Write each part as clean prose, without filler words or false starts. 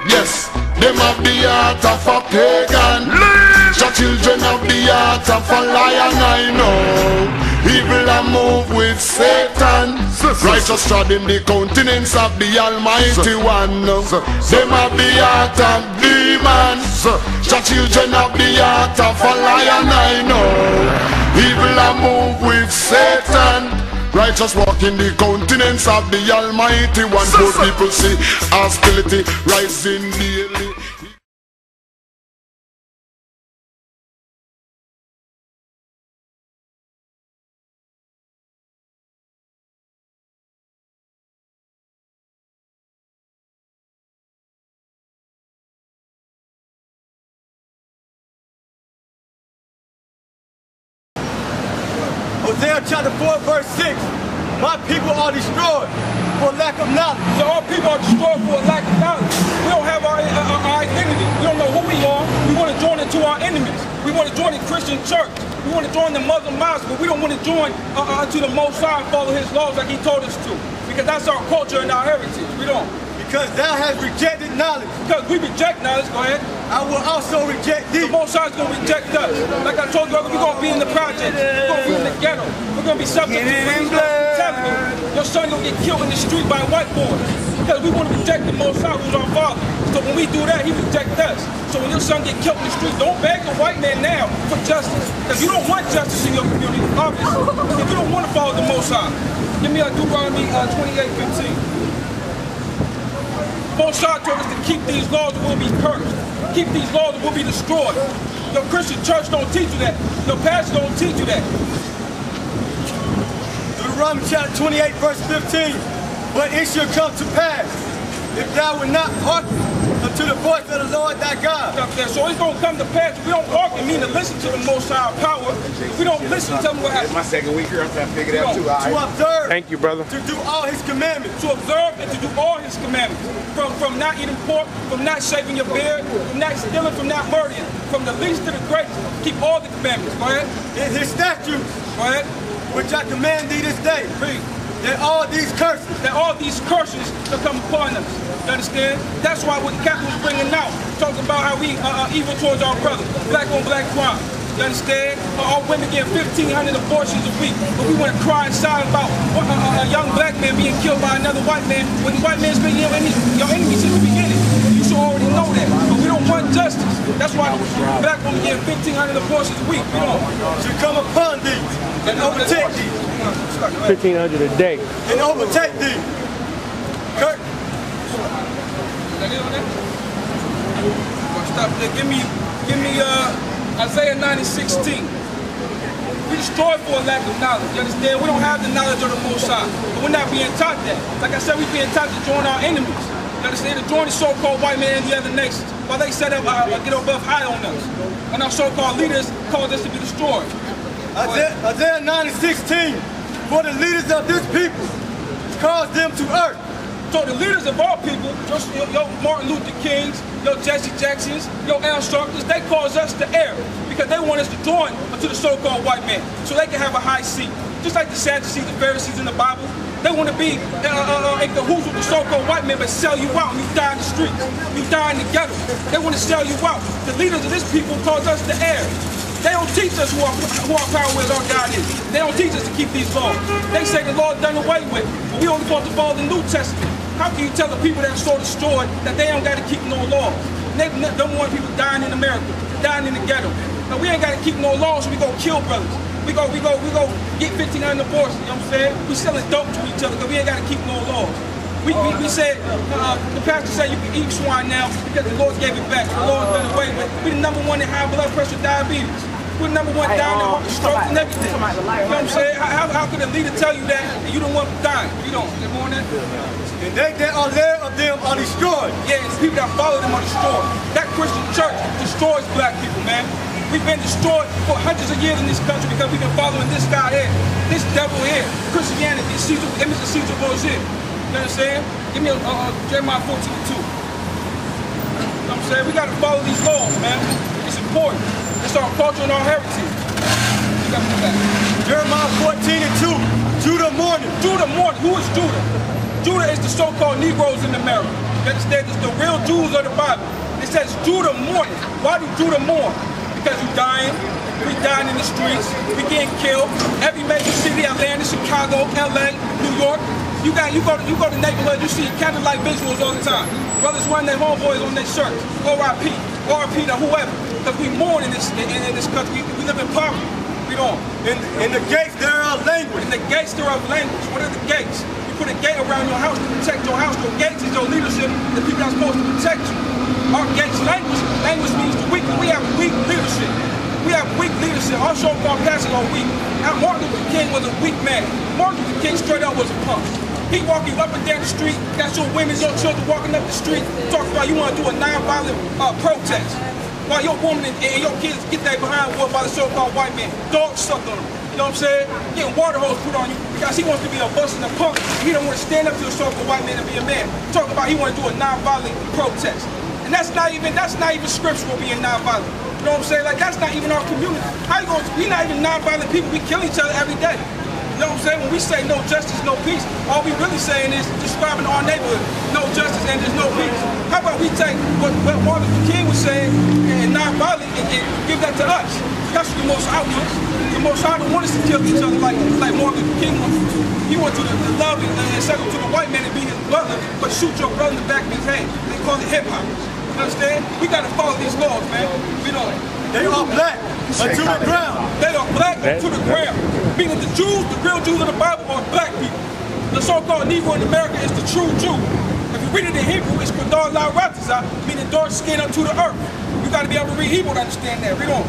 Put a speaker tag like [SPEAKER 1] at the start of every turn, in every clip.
[SPEAKER 1] Yes, them have the heart of a pagan. The children have the heart of a lion, I know. Evil a move with Satan. Righteous trod in the countenance of the Almighty One. Them have the heart of demons. The children have the heart of a lion, I know. Evil a move with Satan. Righteous walk in the countenance of the Almighty One. Good people see hostility rising daily.
[SPEAKER 2] Hosea chapter 4 verse 6. My people are destroyed for lack of knowledge.
[SPEAKER 3] So our people are destroyed for lack of knowledge. We don't have our identity. We don't know who we are. We want to join into our enemies. We want to join the Christian church. We want to join the Muslim mosque, but we don't want to join to the Most High and follow his laws like he told us to. Because that's our culture and our heritage. We don't.
[SPEAKER 2] Because thou hast rejected knowledge.
[SPEAKER 3] Because we reject knowledge, go ahead.
[SPEAKER 2] I will also reject thee.
[SPEAKER 3] The Most High is going to reject us. Like I told you, we're going to be in the projects. We're going to be in the ghetto. We're going to be subject to police brutality. Your son going to get killed in the street by white boys. Because we want to reject the Most High, who's our father. So when we do that, he rejects us. So when your son get killed in the street, don't beg a white man now for justice. Because you don't want justice in your community, obviously. If you don't want to follow the Most High. Give me a Deuteronomy 28:15. Most High told us to keep these laws or we'll be cursed. Keep these laws or we'll be destroyed. Your Christian church don't teach you that. Your pastor don't teach you that.
[SPEAKER 2] Deuteronomy chapter 28 verse 15. But it shall come to pass, if thou wilt not hearken unto the voice of the Lord thy God.
[SPEAKER 3] So it's going to come to pass. We don't hearken, mean to listen to the Most High power. We don't listen to them what happens.
[SPEAKER 4] It's my second week here. I'm trying to figure it out too.
[SPEAKER 2] To observe.
[SPEAKER 4] Thank you, brother.
[SPEAKER 2] To do all his commandments.
[SPEAKER 3] To observe and to do all his commandments. From not eating pork, from not shaving your beard, from not stealing, from not murdering. From the least to the greatest. Keep all the commandments. Go ahead.
[SPEAKER 2] In his statutes.
[SPEAKER 3] Go ahead.
[SPEAKER 2] Which I command thee this day.
[SPEAKER 3] Read.
[SPEAKER 2] That all these curses
[SPEAKER 3] will come upon us. You understand? That's why what the captain was bringing out, talking about how we are evil towards our brothers, black on black crime. You understand? Our women get 1,500 abortions a week, but we want to cry inside about a young black man being killed by another white man when the white man's been your enemy since the beginning. You should already know that. But we don't want justice. That's why black women get 1,500 abortions a week. We don't.
[SPEAKER 2] Should come upon thee and overtake thee.
[SPEAKER 4] 1,500 a day.
[SPEAKER 2] And overtake thee. Kurt.
[SPEAKER 3] Stop there. Give me Isaiah 90:16. We destroyed for a lack of knowledge. You understand? We don't have the knowledge of the Most High. But we're not being taught that. Like I said, we're being taught to join our enemies. You understand? To join the so-called white man and the other nations. While they set up, get above high on us. And our so-called leaders cause us to be destroyed.
[SPEAKER 2] Isaiah 90:16. For the leaders of this people cause them to err.
[SPEAKER 3] So the leaders of our people, your Martin Luther Kings, your Jesse Jacksons, your Al Sharptons, they cause us to err because they want us to join to the so-called white man so they can have a high seat. Just like the Sadducees, the Pharisees in the Bible, they want to be in cahoots with the so-called white man but sell you out and you die in the streets. You die in the ghetto. They want to sell you out. The leaders of this people cause us to err. They don't teach us who our power is, our God is. They don't teach us to keep these laws. They say the law is done away with, but we only supposed to follow the New Testament. How can you tell the people that are so destroyed that they don't got to keep no laws? They don't want people dying in America, dying in the ghetto. Now we ain't got to keep no laws, so we go kill brothers. We go get 1,500 abortions, you know what I'm saying? We selling dope to each other because we ain't got to keep no laws. We said, the pastor said you can eat swine now because the Lord gave it back. The Lord done away with. We the number one in high blood pressure, diabetes. We're the number one down in heart stroke and everything. You know what I'm saying? How could a leader tell you that and you don't want to die? You don't. You know that?
[SPEAKER 2] And they that are there of them are destroyed.
[SPEAKER 3] Yeah, and the people that follow them are destroyed. That Christian church destroys black people, man. We've been destroyed for hundreds of years in this country because we've been following this guy here, this devil here, Christianity, Caesar, image of Caesar Borgia. You understand? Give me Jeremiah 14:2. You know what I'm saying? We got to follow these laws, man. It's important. It's our culture and our heritage. You got to do that.
[SPEAKER 2] Jeremiah 14:2. Judah mourning.
[SPEAKER 3] Judah mourning. Who is Judah? Judah is the so-called Negroes in America. You understand? It's the real Jews of the Bible. It says Judah mourning. Why do Judah mourn? Because you're dying. We dying in the streets. We getting killed. Every major city, Atlanta, Chicago, LA, New York. You go to neighborhood, you see candlelight visuals all the time. Brothers wearing their homeboys on their shirts. R.I.P. R.I.P. to whoever. Because we mourn in this country. We live in poverty. Read on.
[SPEAKER 2] In the gates there are language.
[SPEAKER 3] In the gates there are language. What are the gates? You put a gate around your house to protect your house. Your gates is your leadership. The people are supposed to protect you. Our gates language. Language means the weak. We have weak leadership. We have weak leadership. Our so-called pastors are weak. Now Martin Luther King was a weak man. Martin Luther King straight up was a punk. He walking up and down the street, got your women, your children walking up the street, talking about you want to do a non-violent protest. While your woman and your kids get there behind whooped by the so-called white man. Dogs sucked on them. You know what I'm saying? Getting water hose put on you because he wants to be a bust and a punk. He don't want to stand up to the so-called white man and be a man. Talking about he want to do a non-violent protest. And that's not even scriptural being non-violent. You know what I'm saying? Like that's not even our community. How you going to, we not even non-violent people, we kill each other every day. You know what I'm saying? When we say no justice, no peace, all we really saying is describing our neighborhood. No justice and there's no peace. How about we take what Martin Luther King was saying and non-violent and give that to us? That's what the Most High wants. The Most High don't want us to kill each other like Martin Luther King wants. He wants you to love and second to the white man and be his brother, but shoot your brother in the back of his head. They call it hip-hop. You understand? We got to follow these laws, man. We don't.
[SPEAKER 2] They are black unto the ground.
[SPEAKER 3] They are black to the ground. Meaning the Jews, the real Jews of the Bible, are black people. The so-called Negro in America is the true Jew. If you read it in Hebrew, it's Kadar La Ratiza, meaning dark skin unto the earth. You got to be able to read Hebrew to understand that. Read on.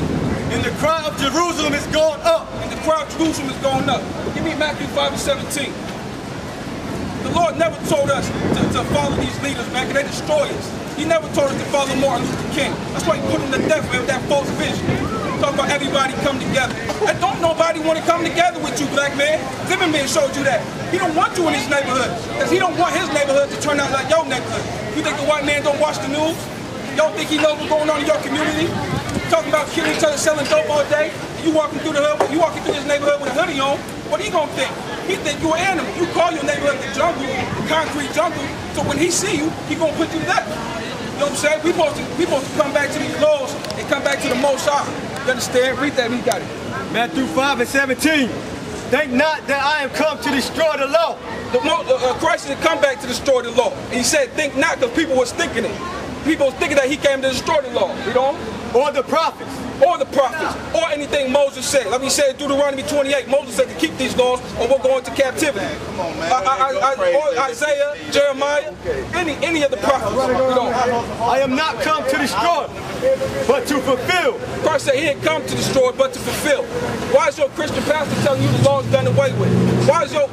[SPEAKER 2] And the cry of Jerusalem is going up.
[SPEAKER 3] And the cry of Jerusalem is going up. Give me Matthew 5:17. The Lord never told us to follow these leaders, man, because they destroy us. He never told us to follow Martin Luther King. That's why he put him to death with that false vision. Talk about everybody come together. And don't nobody want to come together with you, black man. Zimmerman showed you that. He don't want you in his neighborhood. Because he don't want his neighborhood to turn out like your neighborhood. You think the white man don't watch the news? You don't think he knows what's going on in your community? Talking about killing each other, selling dope all day. You walking through the hood, you walking through his neighborhood with a hoodie on. What he gonna think? He think you an animal. You call your neighborhood the jungle, the concrete jungle. So when he see you, he gonna put you to death. You know what I'm saying? We supposed to come back to these laws and come back to the Most High. You understand? Read that, he got it.
[SPEAKER 2] Matthew 5:17. Think not that I am come to destroy the law.
[SPEAKER 3] Christ didn't come back to destroy the law. He said, think not, because people was thinking it. People was thinking that he came to destroy the law. You know?
[SPEAKER 2] Or the prophets.
[SPEAKER 3] Or the prophets. Or anything Moses said. Like we said in Deuteronomy 28, Moses said to keep these laws or we'll go into captivity.
[SPEAKER 4] Come on, man.
[SPEAKER 3] Or Isaiah, Jeremiah, any of the prophets. You know?
[SPEAKER 2] I am not come to destroy, but to fulfill.
[SPEAKER 3] Christ said he didn't come to destroy, but to fulfill. Why is your Christian pastor telling you the law is done away with? Why is your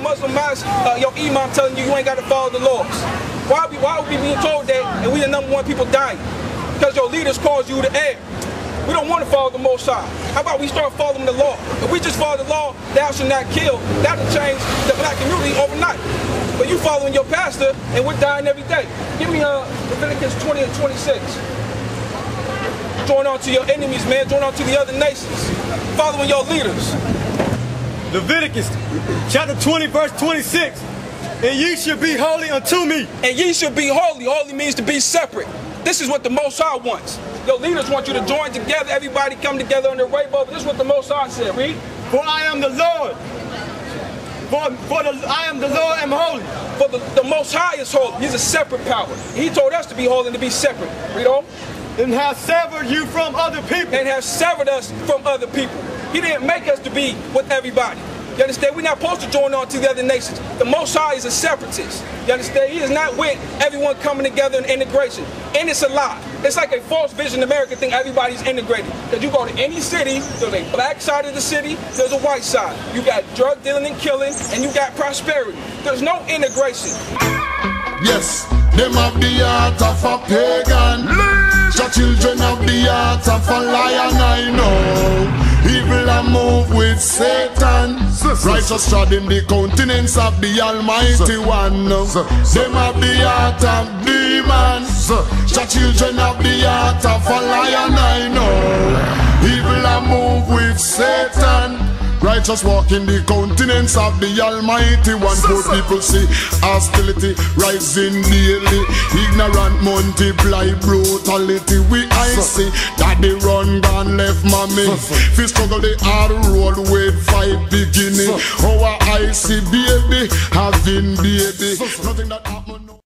[SPEAKER 3] Muslim master, your imam telling you ain't got to follow the laws? Why would we being told that and we the #1 people dying? Because your leaders cause you to err. We don't want to follow the Most High. How about we start following the law? If we just follow the law, thou shalt not kill, that'll change the black community overnight. But you following your pastor and we're dying every day. Give me Leviticus 20 and 26. Join on to your enemies, man. Join on to the other nations. Following your leaders.
[SPEAKER 2] Leviticus chapter 20 verse 26. And ye should be holy unto me.
[SPEAKER 3] And ye should be holy. Holy means to be separate. This is what the Most High wants. Your leaders want you to join together. Everybody come together under the rainbow. This is what the Most High said. Read.
[SPEAKER 2] For I am the Lord. I am the Lord and holy.
[SPEAKER 3] For the Most High is holy. He's a separate power. He told us to be holy and to be separate. Read on.
[SPEAKER 2] And have severed you from other people.
[SPEAKER 3] And have severed us from other people. He didn't make us to be with everybody. You understand? We're not supposed to join on to the other nations. The Most High is a separatist. You understand? He is not with everyone coming together in integration. And it's a lie. It's like a false vision American think everybody's integrated. Because you go to any city, there's a black side of the city, there's a white side. You got drug dealing and killing, and you got prosperity. There's no integration.
[SPEAKER 1] Yes, them have the heart of a pagan. The children have the heart of a lion, I know. Evil and move with Satan. Righteous trod in the countenance of the Almighty One. Them have the heart of demons. The children have the heart of a lion, I know. Evil and move with Satan. Righteous walk in the countenance of the Almighty One. Poor people see hostility rising daily. Ignorant multiply brutality. We I see that they run gone left mommy. Fi struggle the hard road with fight beginning. Our I.S.U.P.K